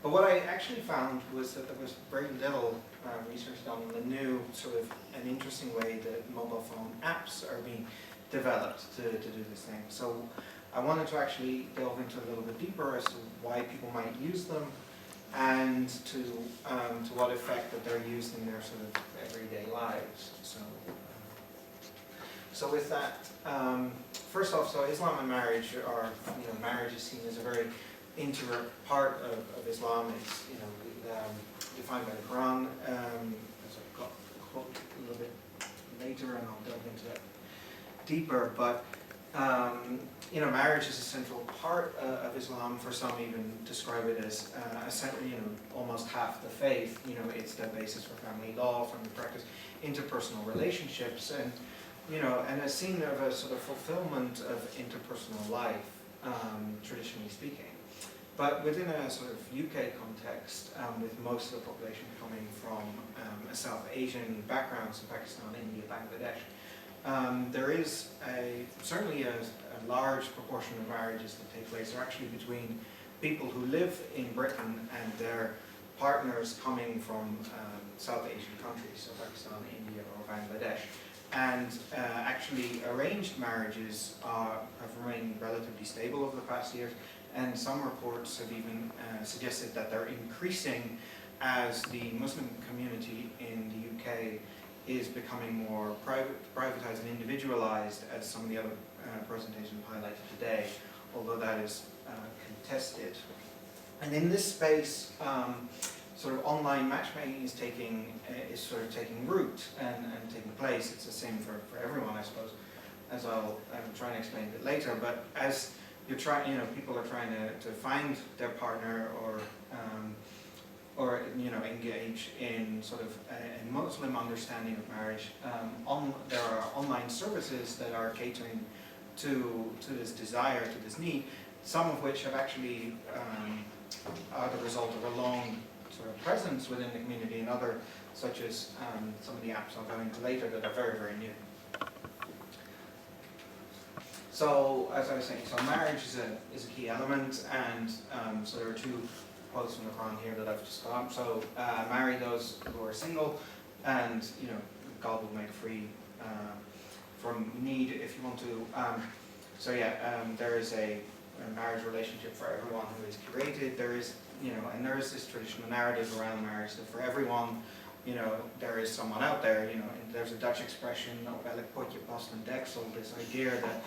But what I actually found was that there was very little research done on the new sort of an interesting way that mobile phone apps are being developed to do this thing. So I wanted to actually delve into a little bit deeper as to why people might use them and to what effect that they're used in their sort of everyday lives. So with that, first off, so Islam and marriage are, marriage is seen as a very integral part of Islam. It's, defined by the Quran. As I've got a quote a little bit later, and I'll delve into that deeper. But marriage is a central part of Islam. For some, even describe it as almost half the faith. It's the basis for family law, family practice, interpersonal relationships, and and a scene of a sort of fulfillment of interpersonal life, traditionally speaking. But within a sort of UK context, with most of the population coming from a South Asian background, so Pakistan, India, Bangladesh, there is certainly a large proportion of marriages that take place are actually between people who live in Britain and their partners coming from South Asian countries, so Pakistan, India, or Bangladesh. And actually, arranged marriages have remained relatively stable over the past years, and some reports have even suggested that they're increasing as the Muslim community in the UK is becoming more privatized and individualized, as some of the other presentations highlighted today, although that is contested. And in this space, sort of online matchmaking is sort of taking root and taking place. It's the same for everyone, I suppose, as I'll try and explain a bit later. But as you're trying, people are trying to find their partner or engage in sort of a Muslim understanding of marriage. There are online services that are catering to this desire, to this need. Some of which have actually are the result of a long sort of presence within the community, and other, such as some of the apps I'll go into later, that are very, very new. So, as I was saying, so marriage is a key element, and so there are two quotes from the Quran here that I've just got. So, marry those who are single, and God will make free from need if you want to. There is a marriage relationship for everyone who is curated. There is, and there is this traditional narrative around marriage that for everyone, there is someone out there. There's a Dutch expression, op elk potje past een deksel, this idea that,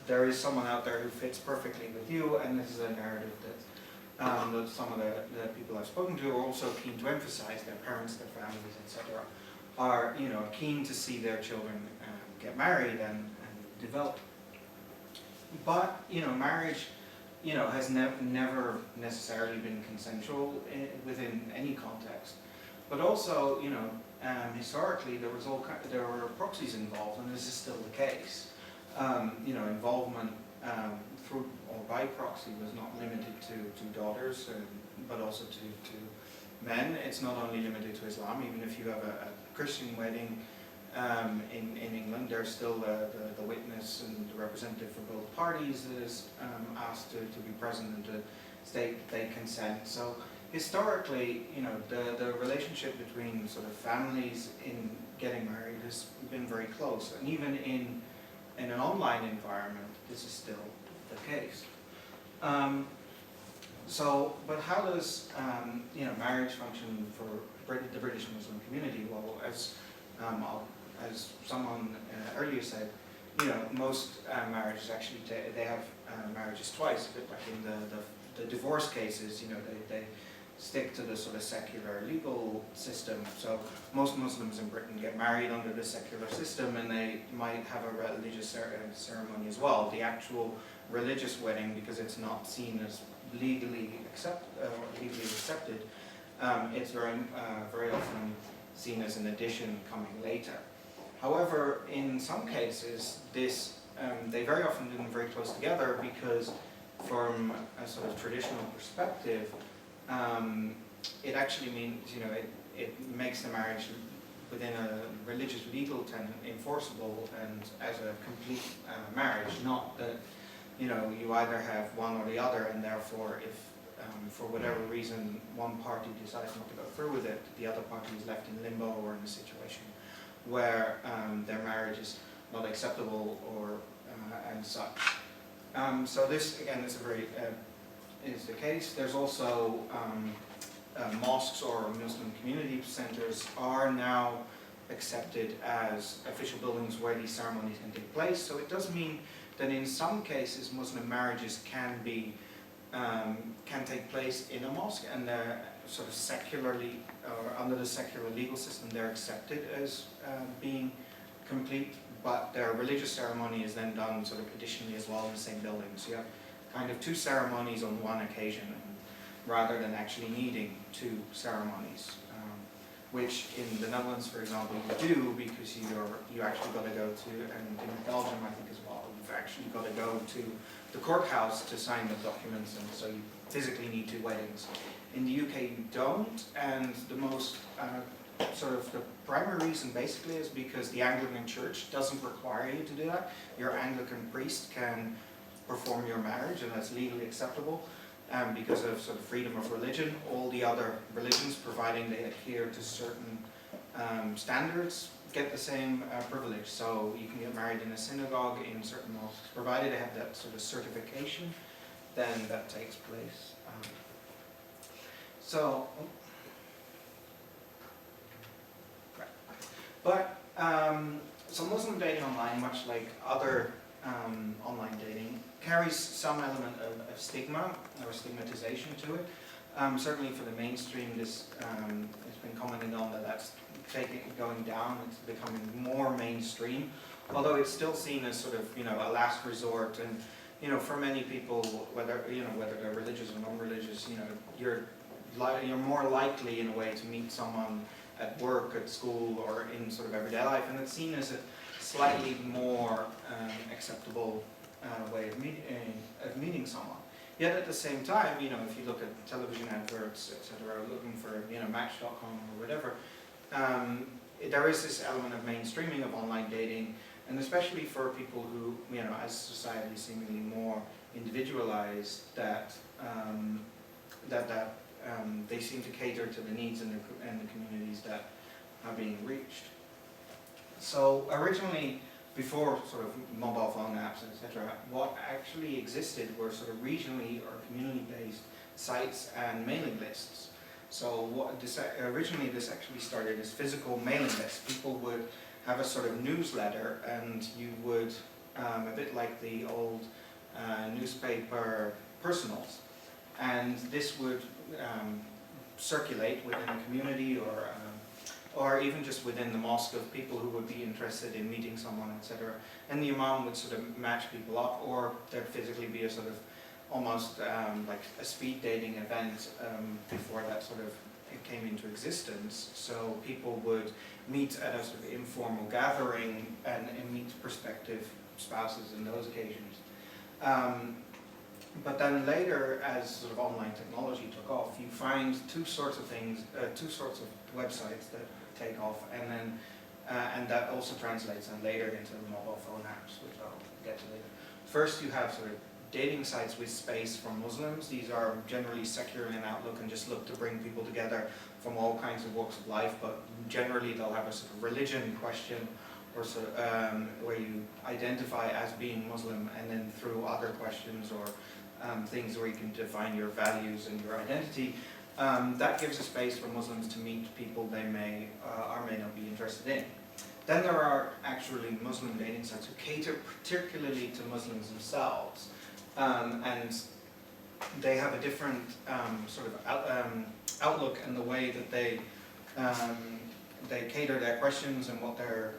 there is someone out there who fits perfectly with you, and this is a narrative that some of the people I've spoken to are also keen to emphasize. Their parents, their families, etc., are keen to see their children get married and develop. But marriage, has never necessarily been consensual within any context. But also, historically, there were proxies involved, and this is still the case. Involvement through or by proxy was not limited to daughters, but also to men. It's not only limited to Islam. Even if you have a Christian wedding in England, there's still the witness and the representative for both parties that is asked to be present and to state that they consent. So historically, the relationship between sort of families in getting married has been very close, and even in an online environment, this is still the case. But how does marriage function for the British Muslim community? Well, as someone earlier said, most marriages actually they have marriages twice. A bit like in the divorce cases, they stick to the sort of secular legal system. So most Muslims in Britain get married under the secular system, and they might have a religious ceremony as well. The actual religious wedding, because it's not seen as legally accepted, it's very often seen as an addition coming later. However, in some cases, they very often do them very close together, because from a sort of traditional perspective, it actually means, it makes the marriage within a religious legal tenet enforceable and as a complete marriage, not that, you either have one or the other, and therefore if for whatever reason one party decides not to go through with it, the other party is left in limbo or in a situation where their marriage is not acceptable or and such. So this again is a very is the case. There's also mosques or Muslim community centers are now accepted as official buildings where these ceremonies can take place. So it does mean that in some cases Muslim marriages can take place in a mosque, and they're sort of secularly or under the secular legal system they're accepted as being complete, but their religious ceremony is then done sort of additionally as well in the same building. So you have kind of two ceremonies on one occasion, rather than actually needing two ceremonies, which in the Netherlands, for example, you do, because you actually got to go to, and in Belgium I think as well, you've actually got to go to the courthouse to sign the documents, and so you physically need two weddings. In the UK you don't, and the most sort of the primary reason basically is because the Anglican Church doesn't require you to do that. Your Anglican priest can perform your marriage, and that's legally acceptable because of sort of freedom of religion. All the other religions, providing they adhere to certain standards, get the same privilege. So you can get married in a synagogue, in certain mosques, provided they have that sort of certification, then that takes place. So Muslim dating online, much like other online dating, carries some element of stigma or stigmatization to it. Certainly for the mainstream, this has been commented on that's going down. It's becoming more mainstream, although it's still seen as sort of a last resort. And for many people, whether they're religious or non-religious, you're more likely in a way to meet someone at work, at school, or in sort of everyday life, and it's seen as a slightly more acceptable way of meeting someone. Yet at the same time, if you look at television adverts, etc., looking for Match.com or whatever, there is this element of mainstreaming of online dating, and especially for people who, as society seemingly more individualized, that they seem to cater to the needs and the communities that are being reached. So originally, before sort of mobile phone apps, etc., what actually existed were sort of regionally or community-based sites and mailing lists. So originally this actually started as physical mailing lists. People would have a sort of newsletter, and you would, a bit like the old newspaper personals, and this would circulate within a community or even just within the mosque of people who would be interested in meeting someone, etc. And the imam would sort of match people up, or there'd physically be a sort of almost like a speed dating event before that sort of it came into existence. So people would meet at a sort of informal gathering and meet prospective spouses in those occasions. But then later, as sort of online technology took off, you find two sorts of websites that take off, and then and that also translates then later into the mobile phone apps, which I'll get to later. First, you have sort of dating sites with space for Muslims. These are generally secular in outlook and just look to bring people together from all kinds of walks of life, but generally they'll have a sort of religion question, or sort of, where you identify as being Muslim, and then through other questions or things where you can define your values and your identity, that gives a space for Muslims to meet people they may or may not be interested in. Then there are actually Muslim dating sites who cater particularly to Muslims themselves, and they have a different sort of outlook in the way that they cater their questions and what they're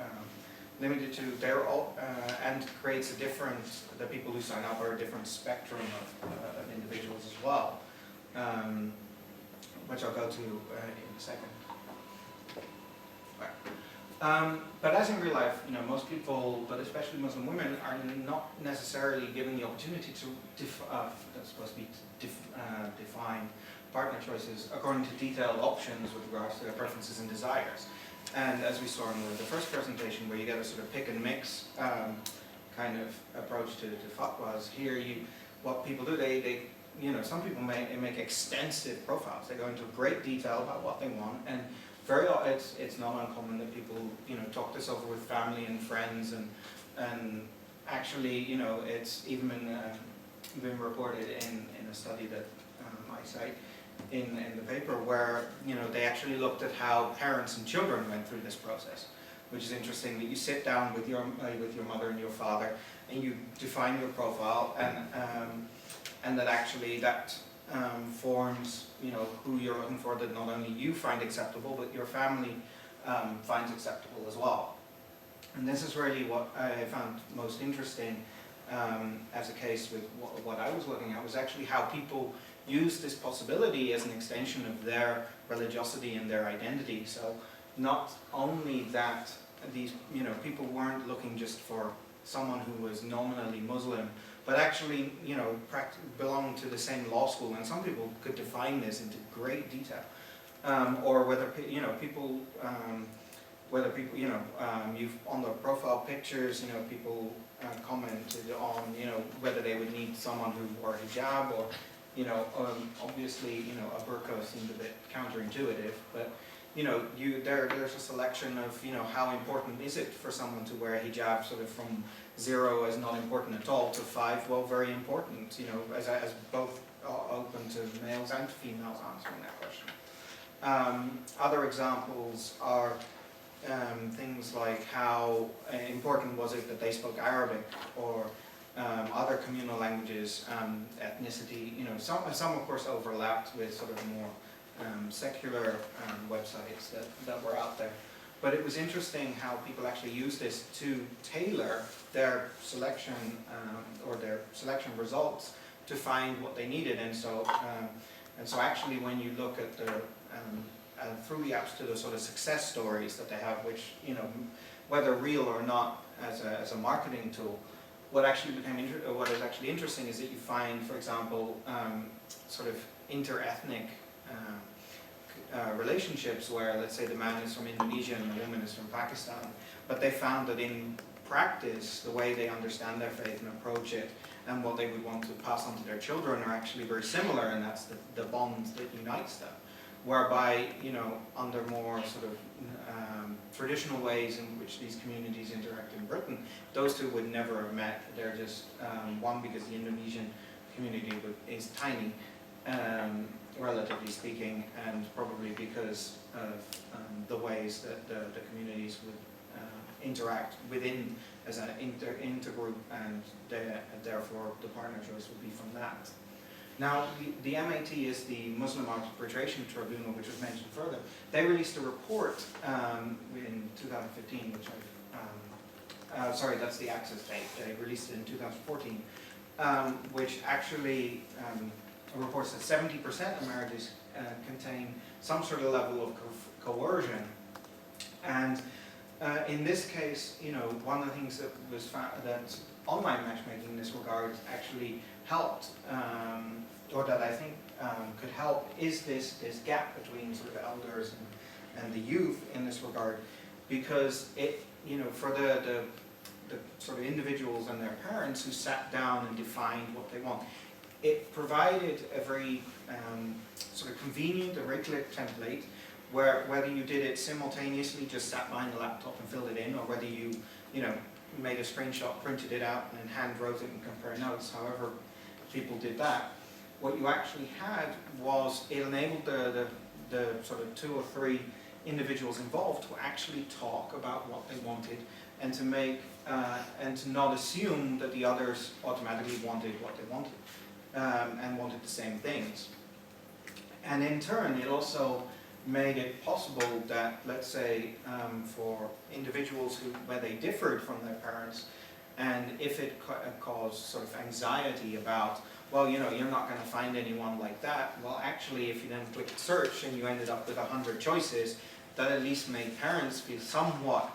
limited to. They're all, and creates a different, the people who sign up are a different spectrum of individuals as well, which I'll go to in a second. But as in real life, most people, but especially Muslim women, are not necessarily given the opportunity to that's supposed to be define partner choices according to detailed options with regards to their preferences and desires. And as we saw in the first presentation, where you get a sort of pick and mix kind of approach to fatwas, here what people do, they some people make extensive profiles. They go into great detail about what they want, and it's not uncommon that people talk this over with family and friends, and actually it's even been reported in a study that I cite in the paper, where they actually looked at how parents and children went through this process, which is interesting. That you sit down with your mother and your father, and you define your profile, and that actually that forms who you're looking for, that not only you find acceptable, but your family finds acceptable as well. And this is really what I found most interesting as a case with what I was looking at, was actually how people use this possibility as an extension of their religiosity and their identity. So not only that these people weren't looking just for someone who was nominally Muslim, but actually belonged to the same law school, and some people could define this into great detail, or whether people you've on the profile pictures, people commented on whether they would need someone who wore hijab, or obviously a burqa seemed a bit counterintuitive, but there's a selection of how important is it for someone to wear a hijab, sort of from 0 as not important at all to 5, well, very important, as both open to males and females answering that question. Other examples are things like how important was it that they spoke Arabic, or other communal languages, ethnicity. Some of course overlapped with sort of more secular websites that were out there. But it was interesting how people actually used this to tailor their selection or their selection results to find what they needed. And so actually, when you look at the through the apps to the sort of success stories that they have, which whether real or not as a marketing tool, what is actually interesting is that you find, for example, sort of inter-ethnic relationships where, let's say, the man is from Indonesia and the woman is from Pakistan, but they found that in practice, the way they understand their faith and approach it, and what they would want to pass on to their children, are actually very similar, and that's the bond that unites them. Whereby, under more sort of traditional ways in which these communities interact in Britain, those two would never have met. They're just, one, because the Indonesian community is tiny, relatively speaking, and probably because of the ways that the communities would interact within as an intergroup, and therefore the partner choice would be from that. Now, the MAT is the Muslim Arbitration Tribunal, which was mentioned further. They released a report in 2015, which sorry, that's the access date. They released it in 2014, which actually reports that 70% of marriages contain some sort of level of coercion. And in this case, one of the things that was found, that online matchmaking in this regard actually helped, or that I think could help, is this gap between sort of elders and the youth in this regard, because it, for the sort of individuals and their parents who sat down and defined what they want, it provided a very sort of convenient, a very clear template, where whether you did it simultaneously, just sat behind the laptop and filled it in, or whether you made a screenshot, printed it out, and hand wrote it and compare notes, however people did that. What you actually had was, it enabled the sort of 2 or 3 individuals involved to actually talk about what they wanted, and to make and to not assume that the others automatically wanted what they wanted, and wanted the same things. And in turn, it also made it possible that, let's say, for individuals where they differed from their parents, and if it caused sort of anxiety about, well, you're not going to find anyone like that, well, actually, if you then clicked search and you ended up with 100 choices, that at least made parents feel somewhat,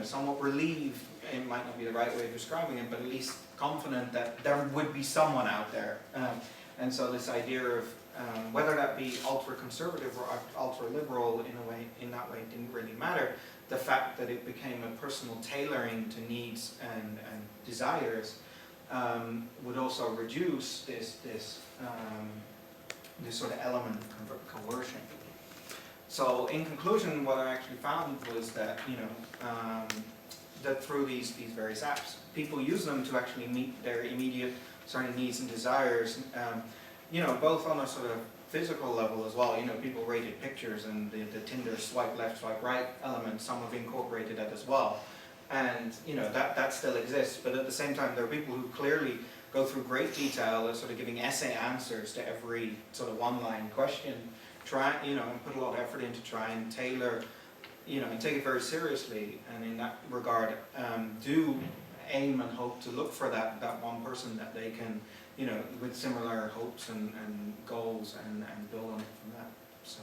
somewhat relieved. It might not be the right way of describing it, but at least confident that there would be someone out there. And so this idea of whether that be ultra-conservative or ultra-liberal in that way didn't really matter. The fact that it became a personal tailoring to needs and desires would also reduce this sort of element of coercion. So in conclusion, what I actually found was that, that through these various apps, people use them to actually meet their immediate sort of needs and desires, both on a sort of physical level as well. People rated pictures, and the Tinder swipe left, swipe right element, some have incorporated that as well. And that still exists, but at the same time there are people who clearly go through great detail of sort of giving essay answers to every sort of one-line question, and put a lot of effort in to try and tailor, and take it very seriously, and in that regard do aim and hope to look for that one person that they can, with similar hopes and goals, and build on it from that. So